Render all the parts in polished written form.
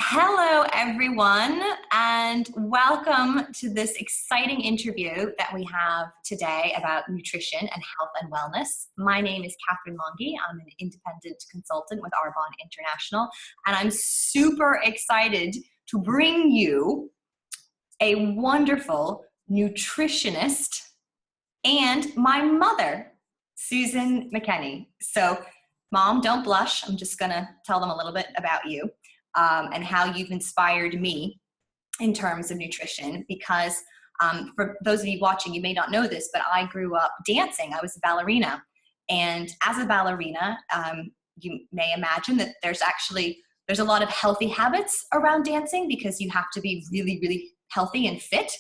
Hello, everyone, and welcome to this exciting interview that we have today about nutrition and health and wellness. My name is Catherine Monge. I'm an independent consultant with Arbonne International, and I'm super excited to bring you a wonderful nutritionist and my mother, Susan McKenney. So, Mom, don't blush. I'm just going to tell them a little bit about you. And how you've inspired me in terms of nutrition, because for those of you watching, you may not know this, but I grew up dancing. I was a ballerina. And as a ballerina, you may imagine that there's a lot of healthy habits around dancing because you have to be really, really healthy and fit.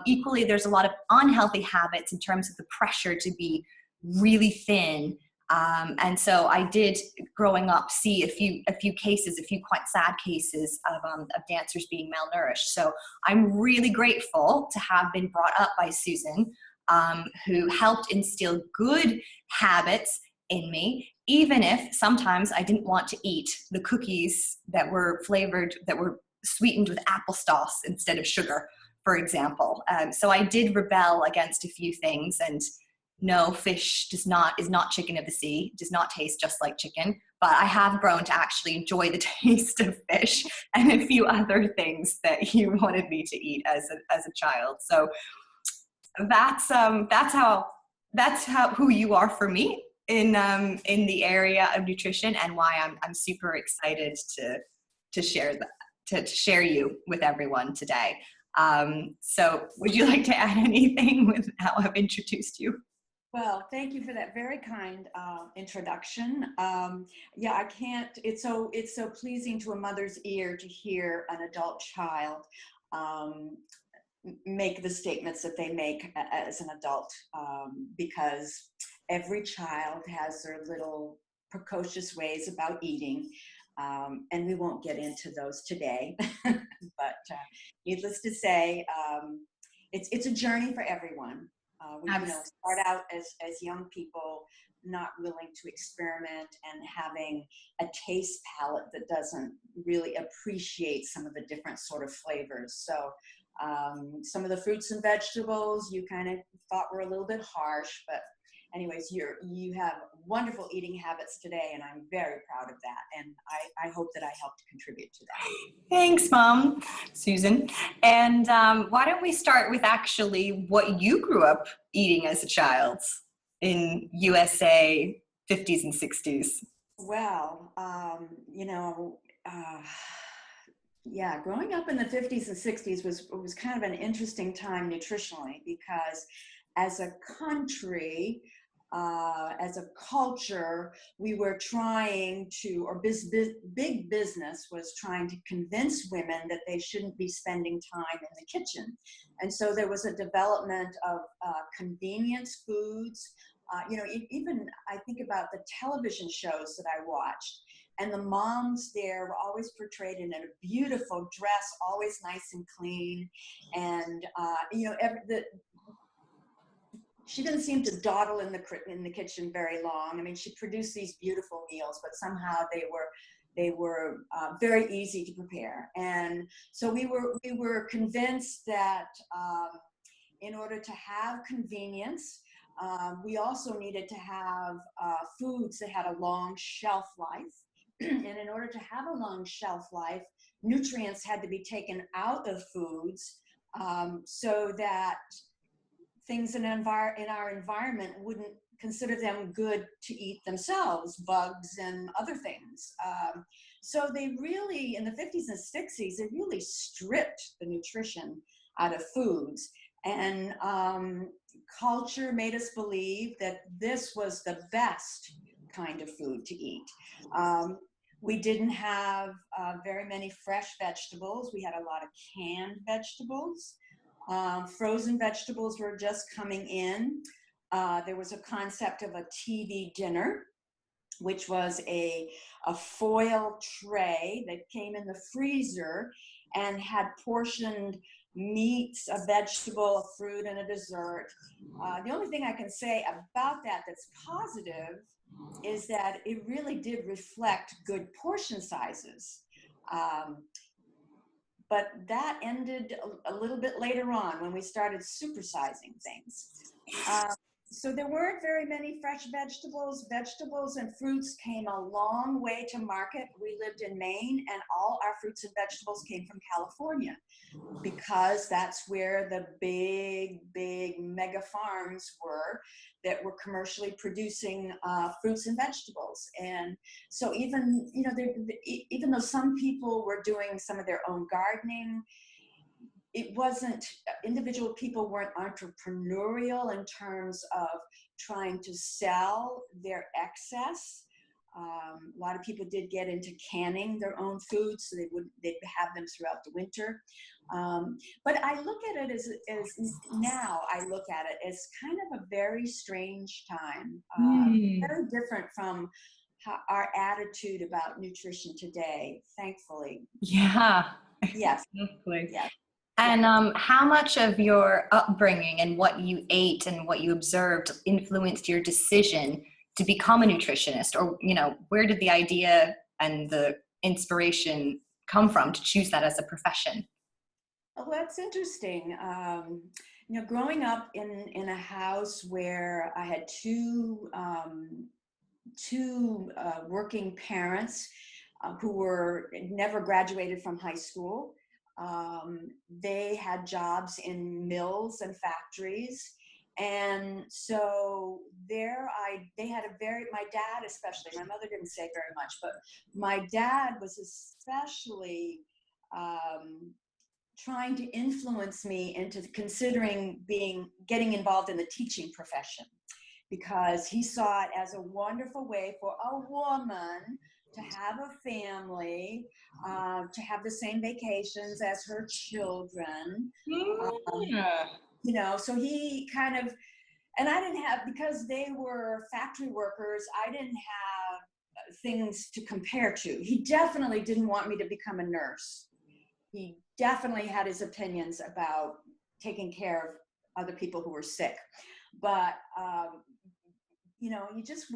Equally, there's a lot of unhealthy habits in terms of the pressure to be really thin. And so I did, growing up, see a few quite sad cases of dancers being malnourished. So I'm really grateful to have been brought up by Susan, who helped instill good habits in me, even if sometimes I didn't want to eat the cookies that were sweetened with applesauce instead of sugar, for example. So I did rebel against a few things, and no, fish is not chicken of the sea, does not taste just like chicken, but I have grown to actually enjoy the taste of fish and a few other things that you wanted me to eat as a child. So that's how who you are for me in the area of nutrition, and why I'm super excited to share you with everyone today. So would you like to add anything with how I've introduced you? Well, thank you for that very kind introduction. I can't. It's so pleasing to a mother's ear to hear an adult child make the statements that they make as an adult, because every child has their little precocious ways about eating, and we won't get into those today. But needless to say, it's a journey for everyone. We start out as young people not willing to experiment and having a taste palette that doesn't really appreciate some of the different sort of flavors. So some of the fruits and vegetables you kind of thought were a little bit harsh, but anyways, you have wonderful eating habits today, and I'm very proud of that. And I hope that I helped contribute to that. Thanks, Mom, Susan. And why don't we start with actually what you grew up eating as a child in USA 50s and 60s? Well, growing up in the 50s and 60s was kind of an interesting time nutritionally, because as a country, as a culture, we were trying to, or big business was trying to convince women that they shouldn't be spending time in the kitchen. And so there was a development of convenience foods. Even I think about the television shows that I watched, and the moms there were always portrayed in a beautiful dress, always nice and clean. And, she didn't seem to dawdle in the kitchen very long. I mean, she produced these beautiful meals, but somehow they were very easy to prepare. And so we were convinced that in order to have convenience, we also needed to have foods that had a long shelf life. And in order to have a long shelf life, nutrients had to be taken out of foods so that things in our environment wouldn't consider them good to eat themselves, bugs and other things. So they really, in the 50s and 60s, they really stripped the nutrition out of foods. And culture made us believe that this was the best kind of food to eat. We didn't have very many fresh vegetables. We had a lot of canned vegetables. Frozen vegetables were just coming in. There was a concept of a TV dinner, which was a foil tray that came in the freezer and had portioned meats, a vegetable, a fruit, and a dessert. The only thing I can say about that that's positive is that it really did reflect good portion sizes. But that ended a little bit later on when we started supersizing things. So there weren't very many fresh vegetables. Vegetables and fruits came a long way to market. We lived in Maine, and all our fruits and vegetables came from California, because that's where the big mega farms were that were commercially producing fruits and vegetables. And so even, you know, even though some people were doing some of their own gardening, it wasn't, individual people weren't entrepreneurial in terms of trying to sell their excess. A lot of people did get into canning their own foods, so they'd have them throughout the winter. But I look at it as now I look at it as kind of a very strange time, very different from our attitude about nutrition today, thankfully. Yeah. Yes. Exactly. Yes. And how much of your upbringing and what you ate and what you observed influenced your decision to become a nutritionist? Or, you know, where did the idea and the inspiration come from to choose that as a profession? Oh, that's interesting. You know, growing up in a house where I had two working parents who were never graduated from high school. They had jobs in mills and factories. And so they had my dad especially, my mother didn't say very much, but my dad was especially trying to influence me into considering getting involved in the teaching profession, because he saw it as a wonderful way for a woman to have a family, to have the same vacations as her children. You know, so he kind of, and I didn't have, because they were factory workers, I didn't have things to compare to. He definitely didn't want me to become a nurse. He definitely had his opinions about taking care of other people who were sick. But you know, you just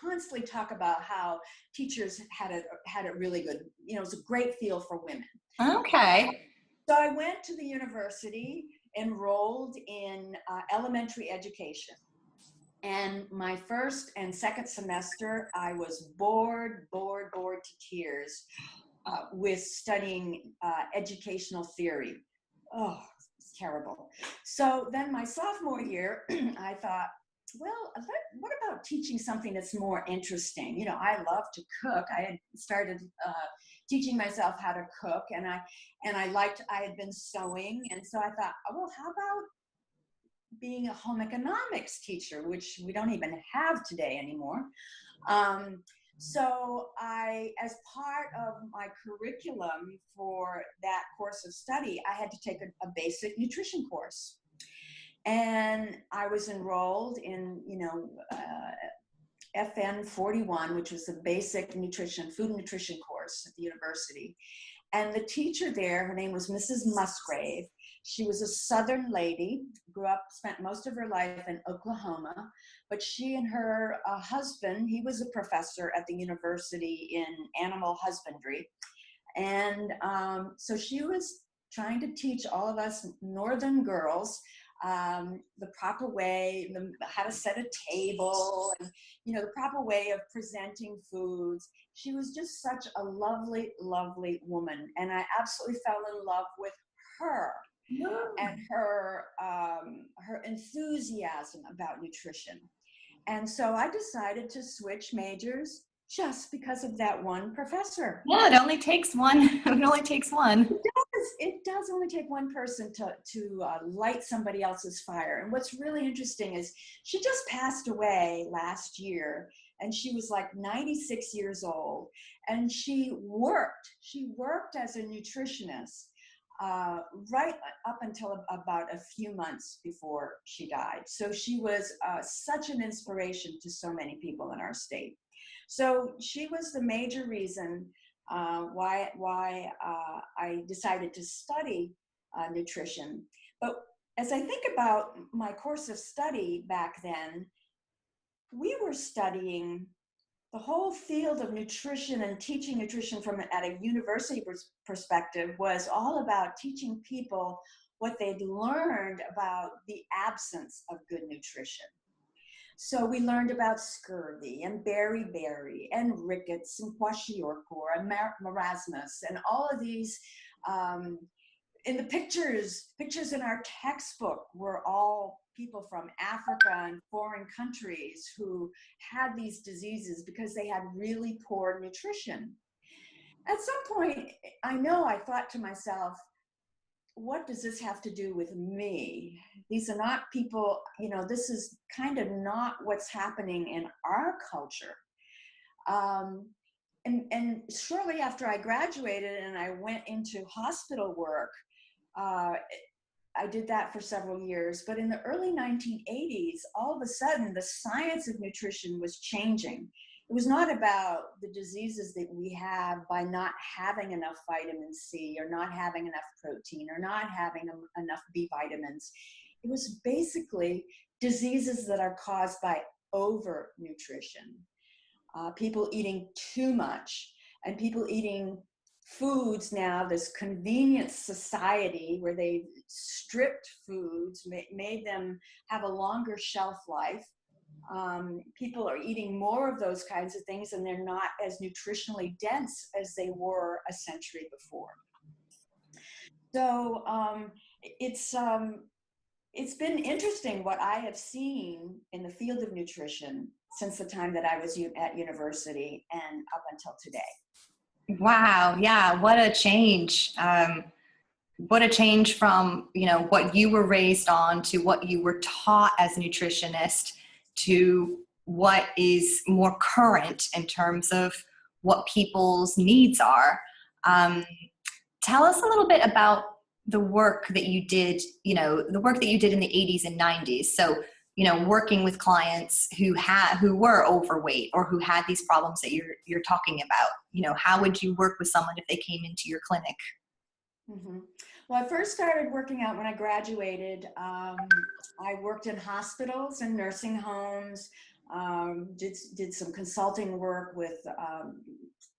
constantly talk about how teachers had it really good. You know, it was a great field for women. Okay. So I went to the university, enrolled in elementary education. And my first and second semester, I was bored to tears with studying educational theory. Oh, it's terrible. So then my sophomore year, I thought, well, what about teaching something that's more interesting? You know, I love to cook. I had started teaching myself how to cook, and I had been sewing, and so I thought, oh, well, how about being a home economics teacher, which we don't even have today anymore. So as part of my curriculum for that course of study, I had to take a basic nutrition course. And I was enrolled in, you know, FN 41, which was the basic food and nutrition course at the university. And the teacher there, her name was Mrs. Musgrave. She was a Southern lady, spent most of her life in Oklahoma, but she and her husband, he was a professor at the university in animal husbandry. And so she was trying to teach all of us Northern girls the proper way, how to set a table, and, you know, the proper way of presenting foods. She was just such a lovely, lovely woman. And I absolutely fell in love with her and her enthusiasm about nutrition. And so I decided to switch majors just because of that one professor. Yeah, it only takes one. It only takes one. It does only take one person to light somebody else's fire. And what's really interesting is she just passed away last year, and she was like 96 years old. And she worked as a nutritionist right up until about a few months before she died. So she was such an inspiration to so many people in our state. So she was the major reason why I decided to study nutrition. But as I think about my course of study back then, we were studying the whole field of nutrition and teaching nutrition from at a university perspective was all about teaching people what they'd learned about the absence of good nutrition. So we learned about scurvy and beriberi and rickets and kwashiorkor and marasmus and all of these. In the pictures in our textbook were all people from Africa and foreign countries who had these diseases because they had really poor nutrition. At some point, I thought to myself, what does this have to do with me? These are not people, this is kind of not what's happening in our culture. And shortly after I graduated and I went into hospital work, I did that for several years. But in the early 1980s, all of a sudden, the science of nutrition was changing. It was not about the diseases that we have by not having enough vitamin C or not having enough protein or not having enough B vitamins. It was basically diseases that are caused by overnutrition. People eating too much and people eating foods now, this convenience society where they stripped foods, made them have a longer shelf life. People are eating more of those kinds of things and they're not as nutritionally dense as they were a century before. So it's been interesting what I have seen in the field of nutrition since the time that I was at university and up until today. Wow. Yeah. What a change. What a change from, what you were raised on to what you were taught as a nutritionist to what is more current in terms of what people's needs are. Tell us a little bit about the work that you did, the work that you did in the 80s and 90s. So, working with clients who were overweight or who had these problems that you're talking about, how would you work with someone if they came into your clinic? Mm-hmm. Well, I first started working out when I graduated. I worked in hospitals and nursing homes, did some consulting work with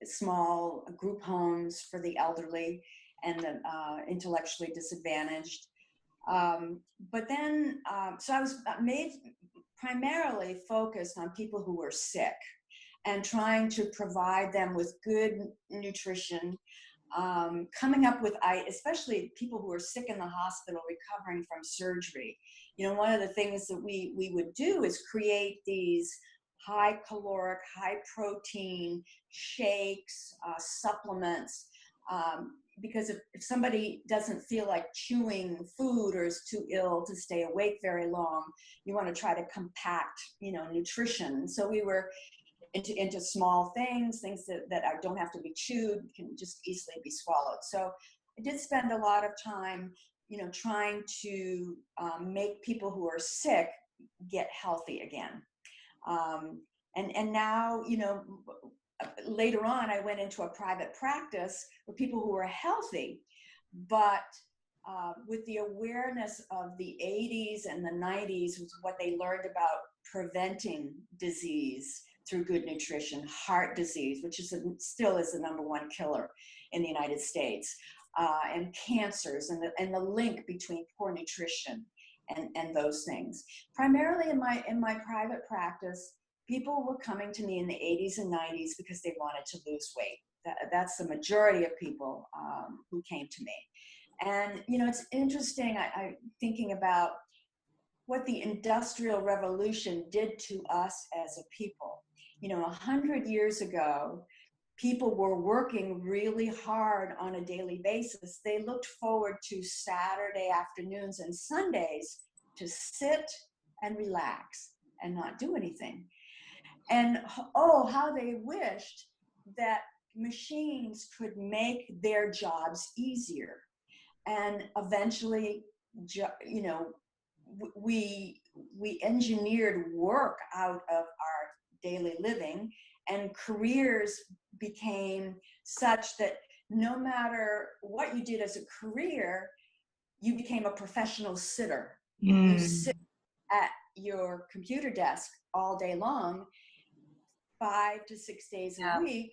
small group homes for the elderly and the intellectually disadvantaged. But then, so I was primarily focused on people who were sick and trying to provide them with good nutrition, coming up with, especially people who are sick in the hospital recovering from surgery. One of the things that we would do is create these high caloric, high protein shakes, supplements, because if somebody doesn't feel like chewing food or is too ill to stay awake very long, you want to try to compact, nutrition. So we were into small things that don't have to be chewed, can just easily be swallowed. So I did spend a lot of time, trying to make people who are sick get healthy again. And now, later on, I went into a private practice for people who were healthy, but with the awareness of the 80s and the 90s was what they learned about preventing disease through good nutrition, heart disease, which still is the #1 killer in the United States, and cancers, and the link between poor nutrition and those things. Primarily in my private practice, people were coming to me in the 80s and 90s because they wanted to lose weight. That's the majority of people who came to me. And, it's interesting, I thinking about what the Industrial Revolution did to us as a people. 100 years ago, people were working really hard on a daily basis. They looked forward to Saturday afternoons and Sundays to sit and relax and not do anything. And how they wished that machines could make their jobs easier. And eventually, we engineered work out of our daily living, and careers became such that no matter what you did as a career, you became a professional sitter. You sit at your computer desk all day long. 5 to 6 days a Yeah. week.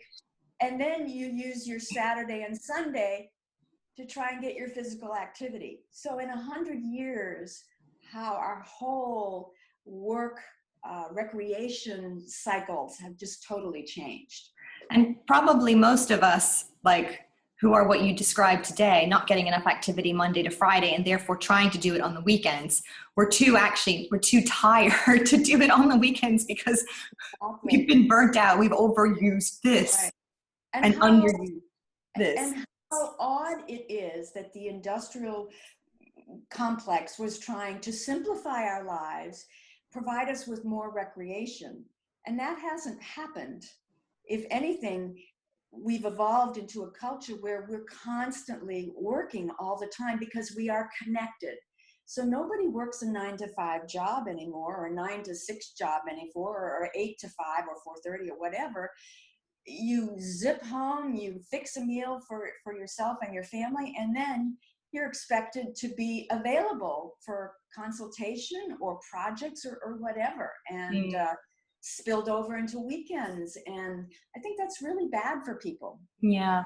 And then you use your Saturday and Sunday to try and get your physical activity. So in 100 years, how our whole work, recreation cycles have just totally changed. And probably most of us, like, who are what you described today, not getting enough activity Monday to Friday and therefore trying to do it on the weekends. We're too tired to do it on the weekends because we've been burnt out. We've overused this and underused this. And how odd it is that the industrial complex was trying to simplify our lives, provide us with more recreation. And that hasn't happened. If anything, we've evolved into a culture where we're constantly working all the time because we are connected. So nobody works a 9 to 5 job anymore, or a 9 to 6 job anymore, or 8 to 5 or 4:30 or whatever. You zip home, you fix a meal for yourself and your family, and then you're expected to be available for consultation or projects or whatever. And spilled over into weekends. And I think that's really bad for people. Yeah.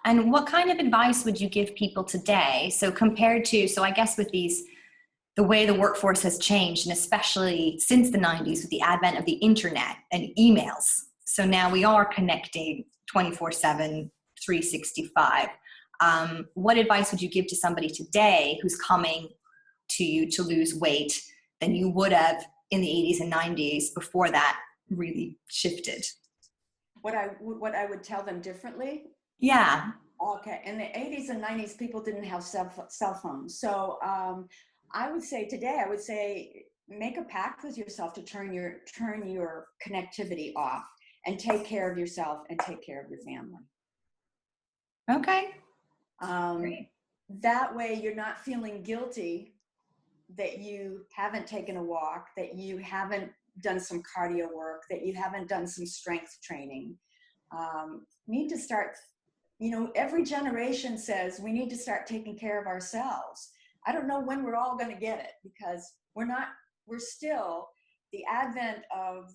And what kind of advice would you give people today? So compared to, so I guess with the way the workforce has changed, and especially since the 90s with the advent of the internet and emails. So now we are connecting 24/7, 365. What advice would you give to somebody today who's coming to you to lose weight than you would have in the 80s and 90s before that really shifted? What I would tell them differently? Yeah. Okay. In the 80s and 90s, people didn't have cell phones. So I would say make a pact with yourself to turn your connectivity off and take care of yourself and take care of your family. Okay. That way you're not feeling guilty that you haven't taken a walk, that you haven't done some cardio work, that you haven't done some strength training. Need to start, every generation says we need to start taking care of ourselves. I don't know when we're all going to get it, because we're still, the advent of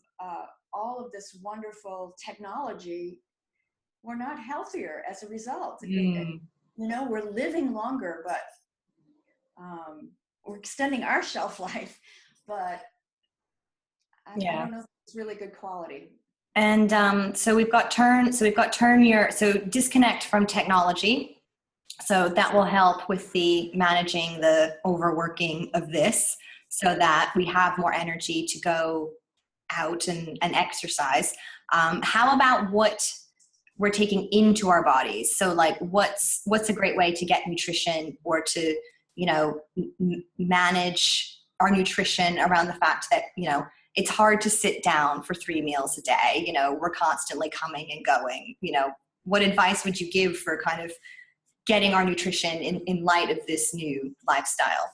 all of this wonderful technology, we're not healthier as a result. We're living longer, but we're extending our shelf life, but I don't know if it's really good quality. And so we've got disconnect from technology. So that will help with the managing the overworking of this, so that we have more energy to go out and exercise. How about what we're taking into our bodies? So like what's a great way to get nutrition, or to, manage our nutrition around the fact that, it's hard to sit down for 3 meals a day. We're constantly coming and going. What advice would you give for kind of getting our nutrition in light of this new lifestyle?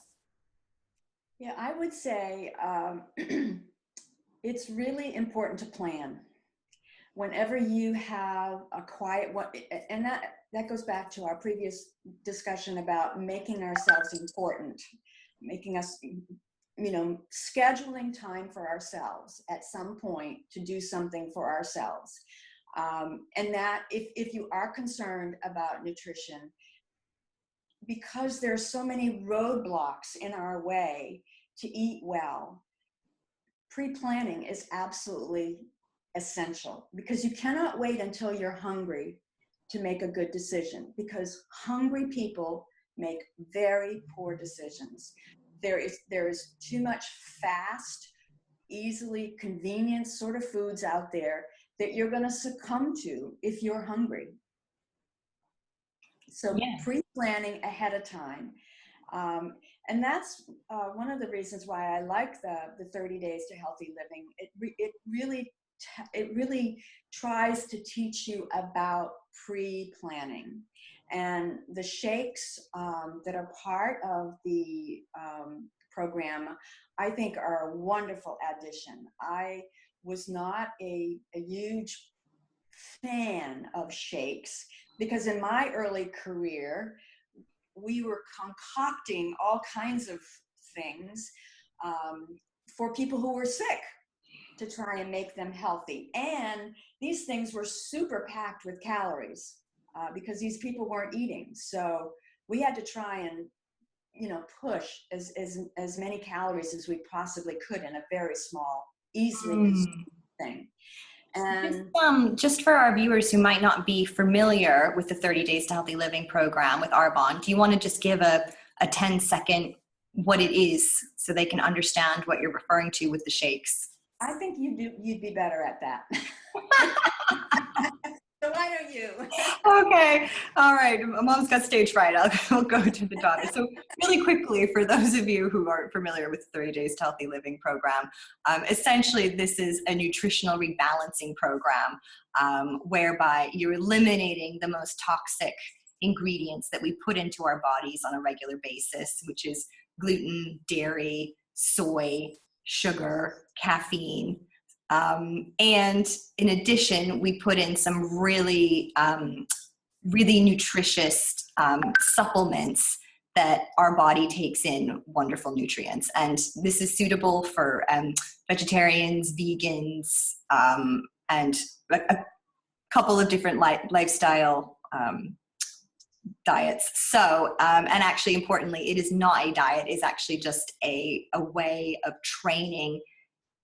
Yeah, I would say it's really important to plan. Whenever you have a quiet one, and that goes back to our previous discussion about making ourselves important, making us, scheduling time for ourselves at some point to do something for ourselves. And that if you are concerned about nutrition, because there's so many roadblocks in our way to eat well, pre-planning is absolutely essential, because you cannot wait until you're hungry to make a good decision, because hungry people make very poor decisions. There is too much fast, easily convenient sort of foods out there that you're going to succumb to if you're hungry. So pre-planning ahead of time. And that's one of the reasons why I like the 30 Days to Healthy Living. It really tries to teach you about pre-planning. And the shakes that are part of the program, I think, are a wonderful addition. I was not a huge fan of shakes, because in my early career, we were concocting all kinds of things for people who were sick. to try and make them healthy. And these things were super packed with calories because these people weren't eating. So we had to try and, push as many calories as we possibly could in a very small, easily consumed thing. And just for our viewers who might not be familiar with the 30 Days to Healthy Living program with Arbonne, do you want to just give a 10-second what it is so they can understand what you're referring to with the shakes? I think you'd be better at that. So why don't you? Okay. All right. Mom's got stage fright. I'll go to the daughter. So really quickly, for those of you who aren't familiar with the 30 Days to Healthy Living program, essentially this is a nutritional rebalancing program whereby you're eliminating the most toxic ingredients that we put into our bodies on a regular basis, which is gluten, dairy, soy, sugar, caffeine. And in addition, we put in some really nutritious supplements that our body takes in wonderful nutrients. And this is suitable for vegetarians, vegans, and a couple of different lifestyle diets. So, and actually importantly, it is not a diet, it's actually just a way of training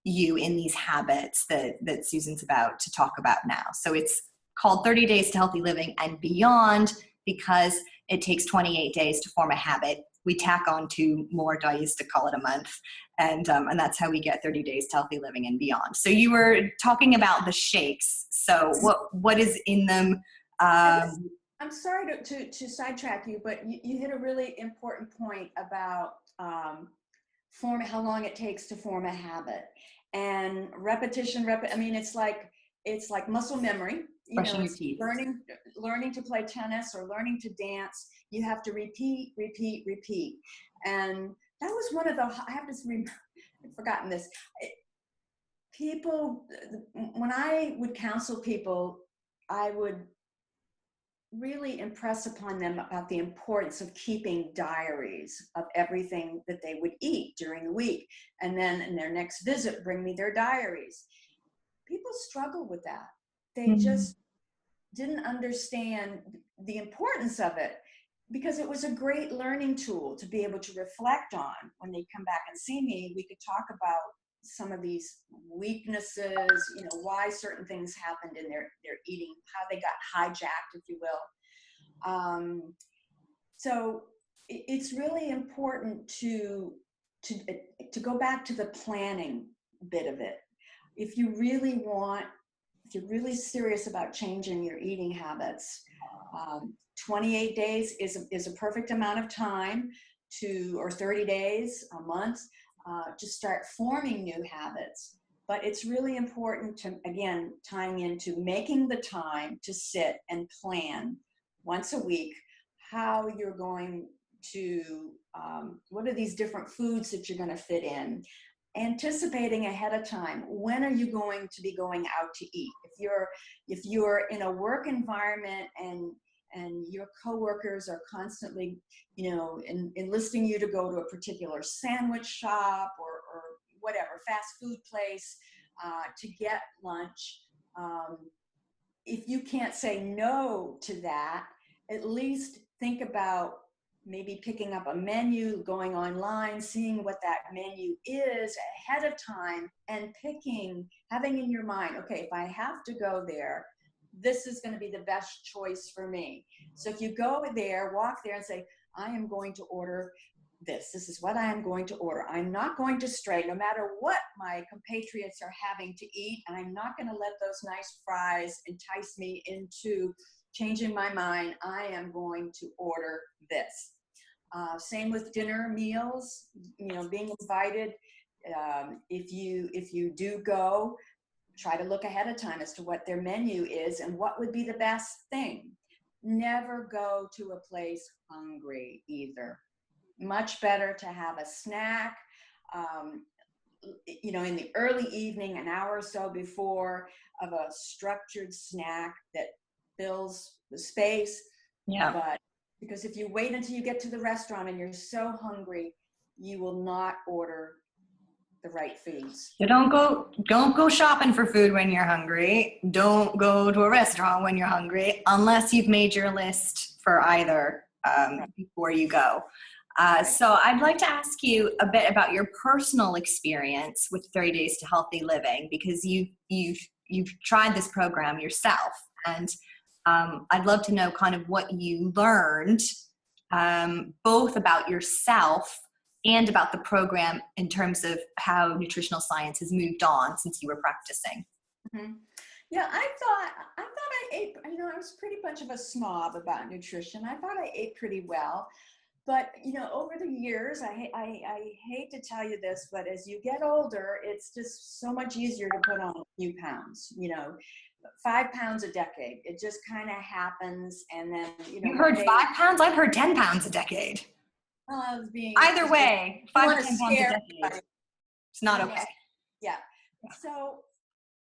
you in these habits that Susan's about to talk about now. So it's called 30 Days to Healthy Living and Beyond because it takes 28 days to form a habit. We tack on 2 more days to call it a month. And that's how we get 30 Days to Healthy Living and Beyond. So you were talking about the shakes. So what is in them? I'm sorry to sidetrack you, but you hit a really important point about how long it takes to form a habit. And repetition, I mean, it's like muscle memory. Brushing your teeth. Learning to play tennis or learning to dance. You have to repeat. And that was one of the, I've forgotten this. People, when I would counsel people, I would really impress upon them about the importance of keeping diaries of everything that they would eat during the week. And then in their next visit, bring me their diaries. People struggle with that. They just didn't understand the importance of it because it was a great learning tool to be able to reflect on. When they come back and see me, we could talk about some of these weaknesses, why certain things happened in their eating, how they got hijacked, if you will. So it's really important to go back to the planning bit of it. If you're really serious about changing your eating habits, 28 days is a perfect amount of time or 30 days, a month, to start forming new habits. But it's really important to, again, tying into making the time to sit and plan once a week how you're going to, what are these different foods that you're going to fit in, anticipating ahead of time, when are you going to be going out to eat? If you're in a work environment and your coworkers are constantly, enlisting you to go to a particular sandwich shop or whatever, fast food place to get lunch. If you can't say no to that, at least think about maybe picking up a menu, going online, seeing what that menu is ahead of time and having in your mind, okay, if I have to go there, this is going to be the best choice for me. So if you go there, walk there and say, I am going to order this. This is what I am going to order. I'm not going to stray no matter what my compatriots are having to eat. And I'm not going to let those nice fries entice me into changing my mind. I am going to order this. Same with dinner meals, being invited. If you do go, try to look ahead of time as to what their menu is and what would be the best thing. Never go to a place hungry either. Much better to have a snack, in the early evening, an hour or so before, of a structured snack that fills the space. Yeah. But because if you wait until you get to the restaurant and you're so hungry, you will not order the right foods. So don't go shopping for food when you're hungry. Don't go to a restaurant when you're hungry, unless you've made your list for either Right. before you go. Right. So I'd like to ask you a bit about your personal experience with 30 Days to Healthy Living, because you've tried this program yourself, and I'd love to know kind of what you learned, both about yourself and about the program in terms of how nutritional science has moved on since you were practicing. Mm-hmm. Yeah, I thought I ate, I was pretty much of a snob about nutrition. I thought I ate pretty well. But, over the years, I hate to tell you this, but as you get older, it's just so much easier to put on a few pounds, 5 pounds a decade. It just kind of happens. And then, You heard 5 pounds? I've heard 10 pounds a decade. I was being Either way, 5 to 10 pounds a decade. Everybody. It's not okay. Yeah. So,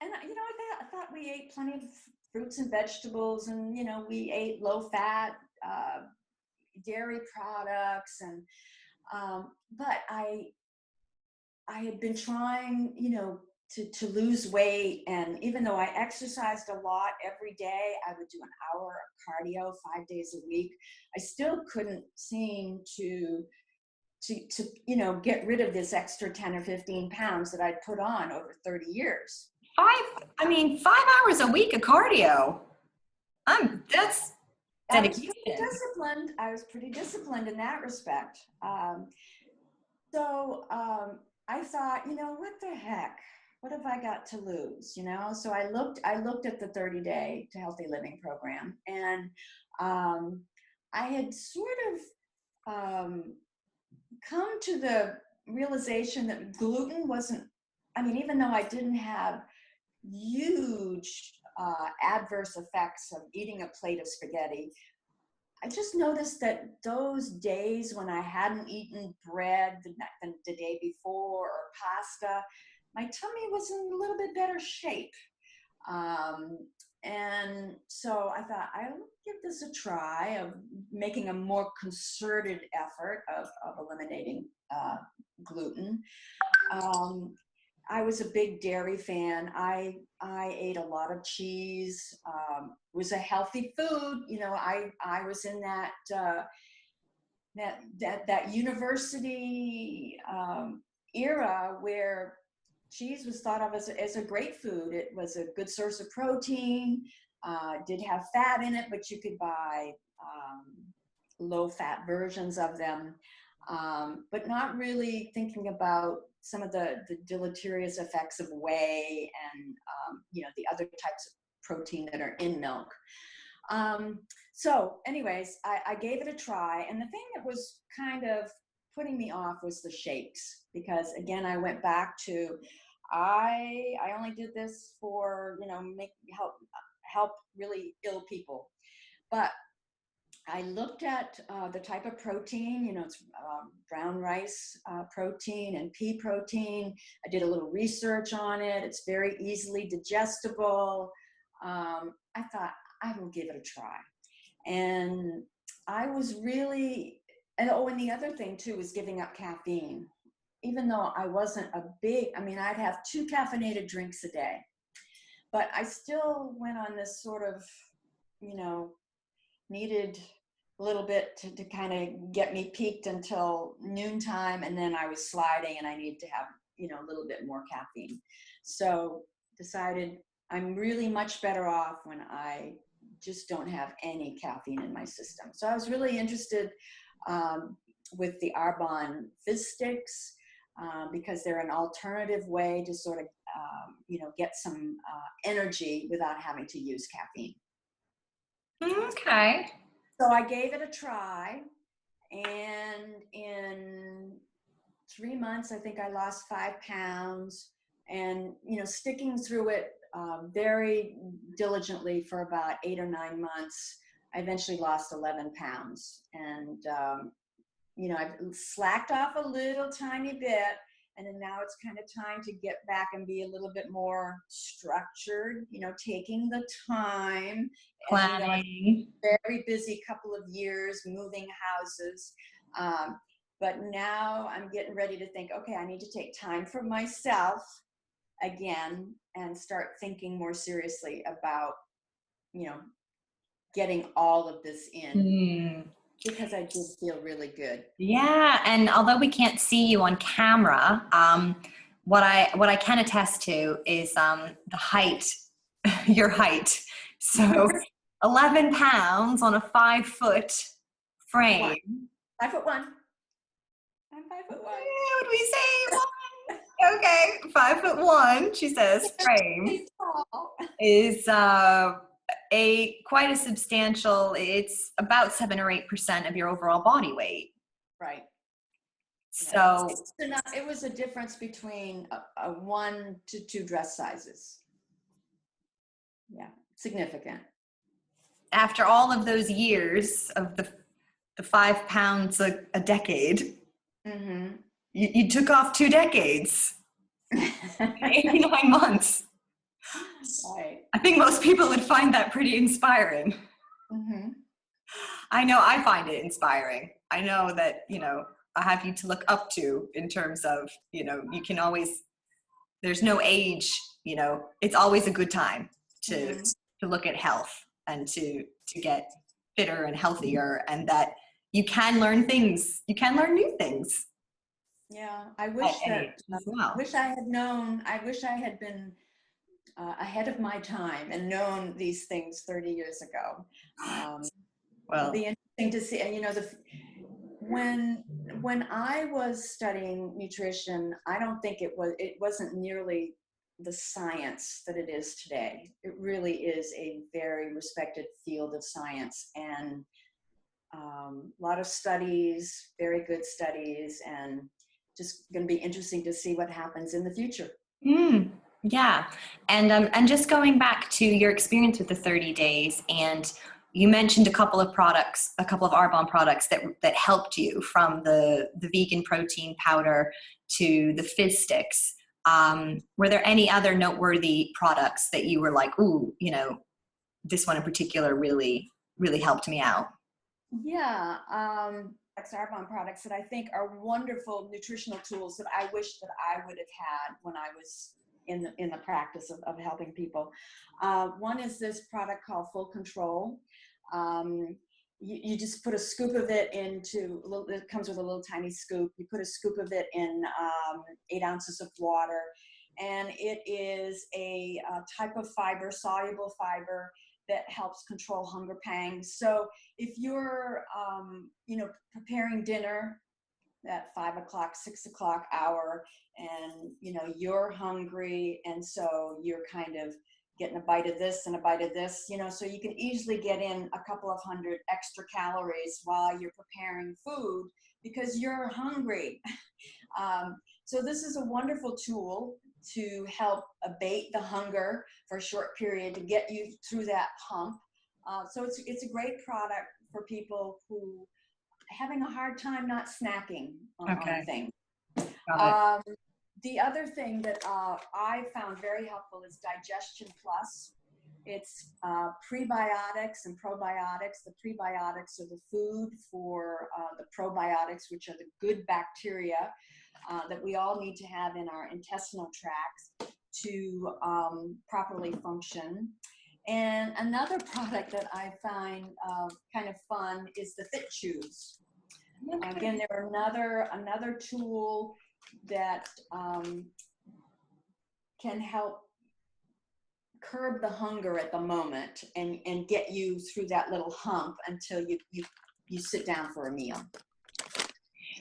and I thought we ate plenty of fruits and vegetables, and we ate low fat dairy products, and but I had been trying to lose weight, and even though I exercised a lot every day, I would do an hour of cardio 5 days a week, I still couldn't seem to get rid of this extra 10 or 15 pounds that I'd put on over 30 years. 5 hours a week of cardio. That's dedication. I was pretty disciplined in that respect. So I thought, what the heck? What have I got to lose? So I looked at the 30 Day to Healthy Living program, and I had sort of come to the realization that gluten wasn't, even though I didn't have huge adverse effects of eating a plate of spaghetti, I just noticed that those days when I hadn't eaten bread the day before, or pasta, my tummy was in a little bit better shape. And so I thought, I'll give this a try of making a more concerted effort of eliminating gluten. I was a big dairy fan. I ate a lot of cheese. It was a healthy food. I was in that university era where cheese was thought of as a great food. It was a good source of protein. Did have fat in it, but you could buy low-fat versions of them. But not really thinking about some of the deleterious effects of whey and the other types of protein that are in milk. So anyways, I gave it a try, and the thing that was kind of putting me off was the shakes, because again, I went back to I only did this for help really ill people. But I looked at the type of protein, it's brown rice protein and pea protein. I did a little research on it. It's very easily digestible. I thought, I will give it a try. And I was really, and the other thing too was giving up caffeine. Even though I wasn't I'd have 2 caffeinated drinks a day. But I still went on this sort of, needed a little bit to kind of get me peaked until noontime, and then I was sliding and I needed to have, a little bit more caffeine. So decided I'm really much better off when I just don't have any caffeine in my system. So I was really interested with the Arbonne Fizz Sticks, because they're an alternative way to sort of, get some energy without having to use caffeine. Okay. So I gave it a try, and in 3 months, I think I lost 5 pounds, and, sticking through it very diligently for about 8 or 9 months, I eventually lost 11 pounds. And, I've slacked off a little tiny bit, and then now it's kind of time to get back and be a little bit more structured, taking the time. Planning. Very busy couple of years, moving houses. But now I'm getting ready to think, okay, I need to take time for myself again and start thinking more seriously about, getting all of this in, because I did feel really good. Yeah, and although we can't see you on camera, what I can attest to is the height, your height. So 11 pounds on a 5-foot frame. 5'1". I'm 5'1". Yeah, would we say one? Okay, 5'1", she says, frame is a quite a substantial, it's about 7 or 8% of your overall body weight. Right. So it was a difference between a 1 to 2 dress sizes. Yeah, significant. after all of those years of the 5 pounds a decade, you took off 2 decades, 89 months. Right. I think most people would find that pretty inspiring. I know I find it inspiring. I know that, I have you to look up to in terms of, you can always, there's no age, it's always a good time to look at health and to get fitter and healthier, and that you can learn things, you can learn new things. Yeah, I wish that, well. I wish I had been ahead of my time and known these things 30 years ago. It'll be interesting to see. And when I was studying nutrition, I don't think it wasn't nearly the science that it is today. It really is a very respected field of science, and a lot of studies, very good studies, and just going to be interesting to see what happens in the future. Yeah. And just going back to your experience with the 30 days, and you mentioned a couple of Arbonne products that helped you, from the vegan protein powder to the fizz sticks. Were there any other noteworthy products that you were like, ooh, this one in particular really, really helped me out? Yeah. Arbonne products that I think are wonderful nutritional tools that I wish that I would have had when I was in the practice of helping people. One is this product called Full Control. You just put a scoop of it it comes with a little tiny scoop. You put a scoop of it in 8 ounces of water, and it is a type of fiber, soluble fiber, that helps control hunger pangs. So if you're, preparing dinner at 5 o'clock, 6 o'clock hour, and, you're hungry, and so you're kind of getting a bite of this and a bite of this, so you can easily get in a couple of hundred extra calories while you're preparing food because you're hungry. So this is a wonderful tool to help abate the hunger for a short period, to get you through that hump. So it's a great product for people who are having a hard time not snacking on things. The other thing that I found very helpful is Digestion Plus. It's prebiotics and probiotics. The prebiotics are the food for the probiotics, which are the good bacteria that we all need to have in our intestinal tracts to properly function. And another product that I find kind of fun is the Fit Chews. Again, they're another tool that can help curb the hunger at the moment and get you through that little hump until you sit down for a meal.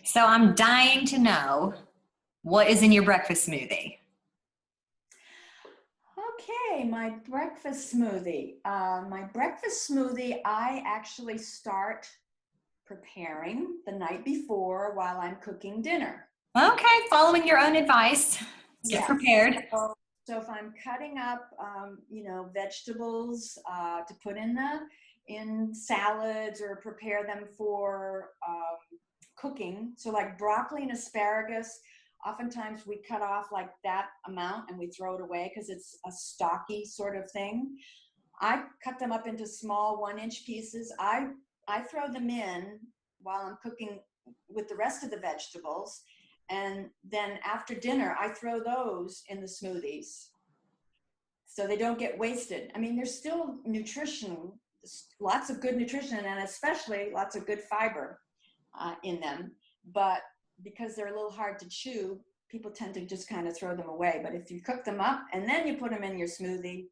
So I'm dying to know, what is in your breakfast smoothie? Okay, my breakfast smoothie. I actually start preparing the night before while I'm cooking dinner. Okay, following your own advice. Get prepared. So if I'm cutting up, vegetables to put in salads or prepare them for cooking. So like broccoli and asparagus, oftentimes we cut off like that amount and we throw it away because it's a stocky sort of thing. I cut them up into small 1-inch pieces. I throw them in while I'm cooking with the rest of the vegetables. And then after dinner, I throw those in the smoothies so they don't get wasted. I mean, there's still nutrition, lots of good nutrition, and especially lots of good fiber in them. But because they're a little hard to chew, people tend to just kind of throw them away. But if you cook them up and then you put them in your smoothie,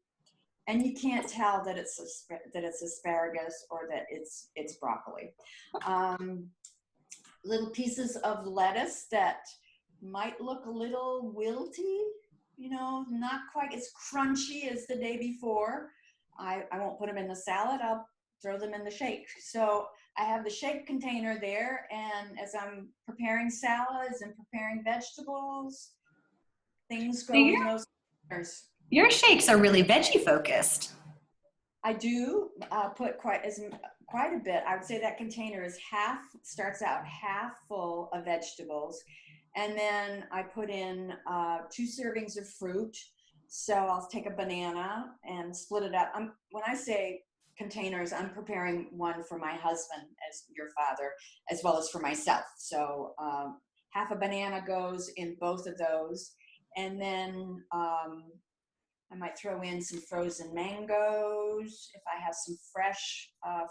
and you can't tell that it's asparagus or that it's broccoli. Little pieces of lettuce that might look a little wilty, you know, not quite as crunchy as the day before. I won't put them in the salad. I'll throw them in the shake. So I have the shake container there, and as I'm preparing salads and preparing vegetables, things go in those containers. Your shakes are really veggie focused. I do put quite a bit. I would say that container is starts out half full of vegetables, and then I put in 2 servings of fruit. So I'll take a banana and split it up. When I say containers, I'm preparing one for my husband, as your father, as well as for myself. So half a banana goes in both of those, and then I might throw in some frozen mangoes. If I have some fresh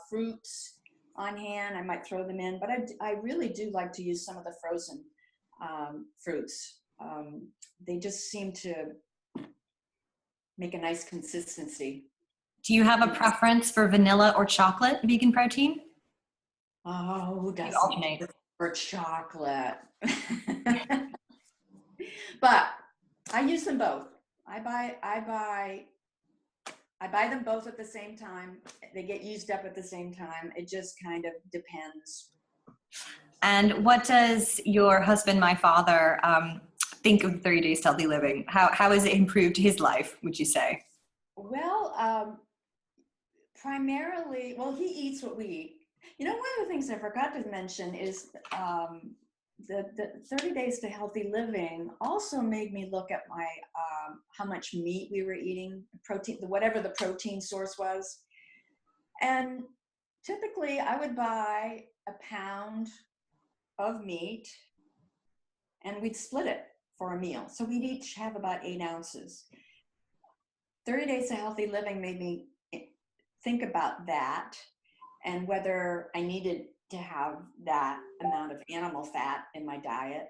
fruits on hand, I might throw them in. But I really do like to use some of the frozen fruits. They just seem to make a nice consistency. Do you have a preference for vanilla or chocolate vegan protein? Oh, who doesn't alternate for chocolate? But I use them both. I buy them both at the same time. They get used up at the same time. It just kind of depends. And what does your husband, my father, think of 30 Days to Healthy Living? How has it improved his life, would you say? Well, primarily, well, he eats what we eat. You know, one of the things I forgot to mention is the 30 Days to Healthy Living also made me look at my how much meat we were eating, protein, whatever the protein source was. And typically I would buy a pound of meat and we'd split it for a meal. So we'd each have about 8 ounces. 30 Days to Healthy Living made me think about that and whether I needed to have that amount of animal fat in my diet.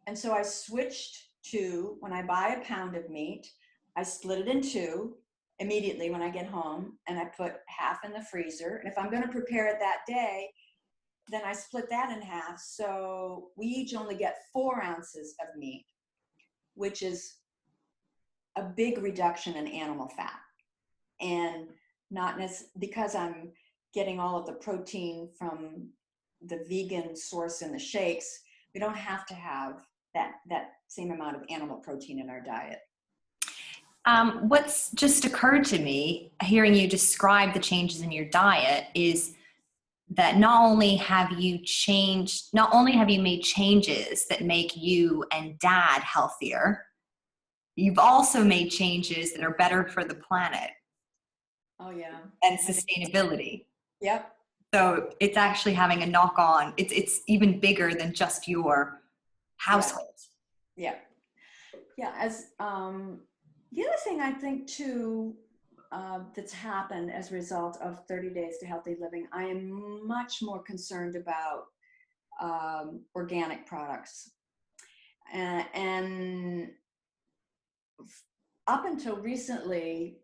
And so I switched to, when I buy a pound of meat, I split it in 2 immediately when I get home, and I put half in the freezer. And if I'm going to prepare it that day, then I split that in half. So we each only get 4 ounces of meat, which is a big reduction in animal fat. And not because I'm getting all of the protein from the vegan source in the shakes, we don't have to have that same amount of animal protein in our diet. What's just occurred to me, hearing you describe the changes in your diet, is that not only have you made changes that make you and Dad healthier, you've also made changes that are better for the planet. Oh yeah. And sustainability. Yep. So it's actually having a knock on. It's even bigger than just your household. Yeah. Yeah. As the other thing I think too that's happened as a result of 30 Days to Healthy Living, I am much more concerned about organic products. And up until recently,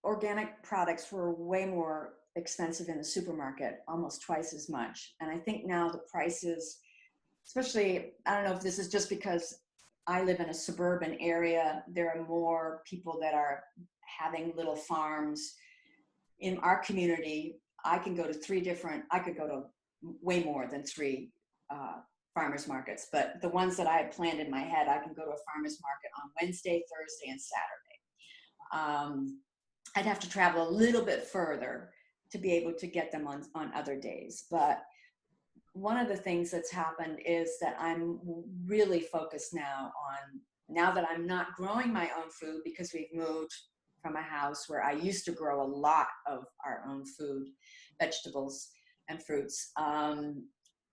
organic products were way more expensive in the supermarket, almost twice as much. And I think now the prices, especially, I don't know if this is just because I live in a suburban area, there are more people that are having little farms. In our community, I could go to way more than 3 farmers markets, but the ones that I had planned in my head, I can go to a farmers market on Wednesday, Thursday, and Saturday. I'd have to travel a little bit further to be able to get them on other days. But one of the things that's happened is that I'm really focused now that I'm not growing my own food, because we've moved from a house where I used to grow a lot of our own food, vegetables and fruits.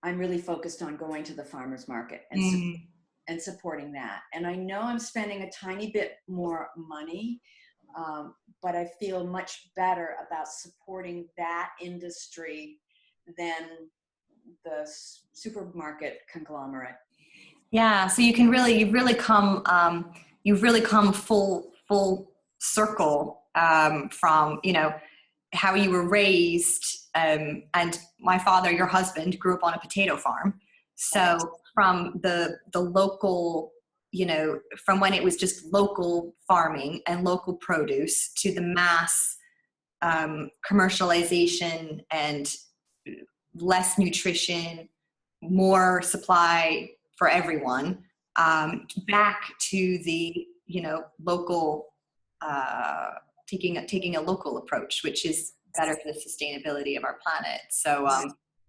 I'm really focused on going to the farmer's market and supporting that. And I know I'm spending a tiny bit more money, but I feel much better about supporting that industry than the supermarket conglomerate. Yeah, so you've really come full circle from, you know, how you were raised. And my father, your husband, grew up on a potato farm. So from the local, you know, from when it was just local farming and local produce to the mass commercialization and less nutrition, more supply for everyone, back to the, you know, local, taking a local approach, which is better for the sustainability of our planet. So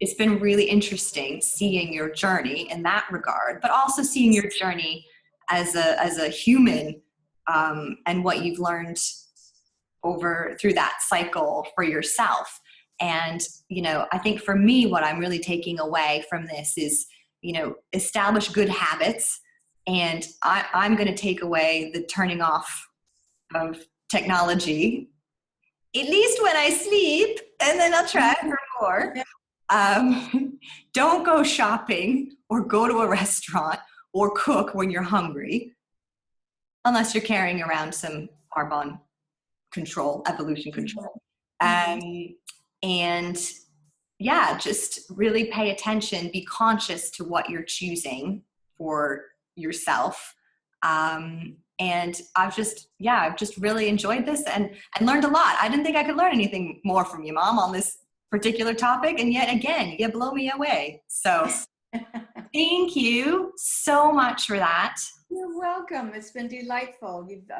it's been really interesting seeing your journey in that regard, but also seeing your journey as a human, and what you've learned through that cycle for yourself. And, you know, I think for me, what I'm really taking away from this is, you know, establish good habits. And I'm going to take away the turning off of technology, at least when I sleep, and then I'll try for more. Don't go shopping or go to a restaurant or cook when you're hungry, unless you're carrying around some Arbonne evolution control. And yeah, just really pay attention, be conscious to what you're choosing for yourself. And I've just really enjoyed this and learned a lot. I didn't think I could learn anything more from you, Mom, on this particular topic. And yet again, you blow me away. So thank you so much for that. You're welcome. It's been delightful. You've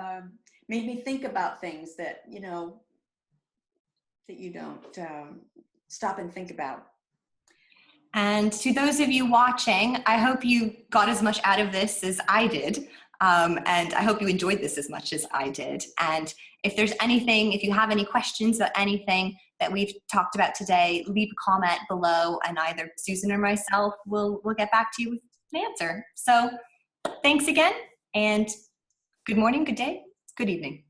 made me think about things that, you know, that you don't stop and think about. And to those of you watching, I hope you got as much out of this as I did. And I hope you enjoyed this as much as I did. And if you have any questions about anything that we've talked about today, leave a comment below and either Susan or myself will get back to you with an answer. So thanks again, and good morning, good day, good evening.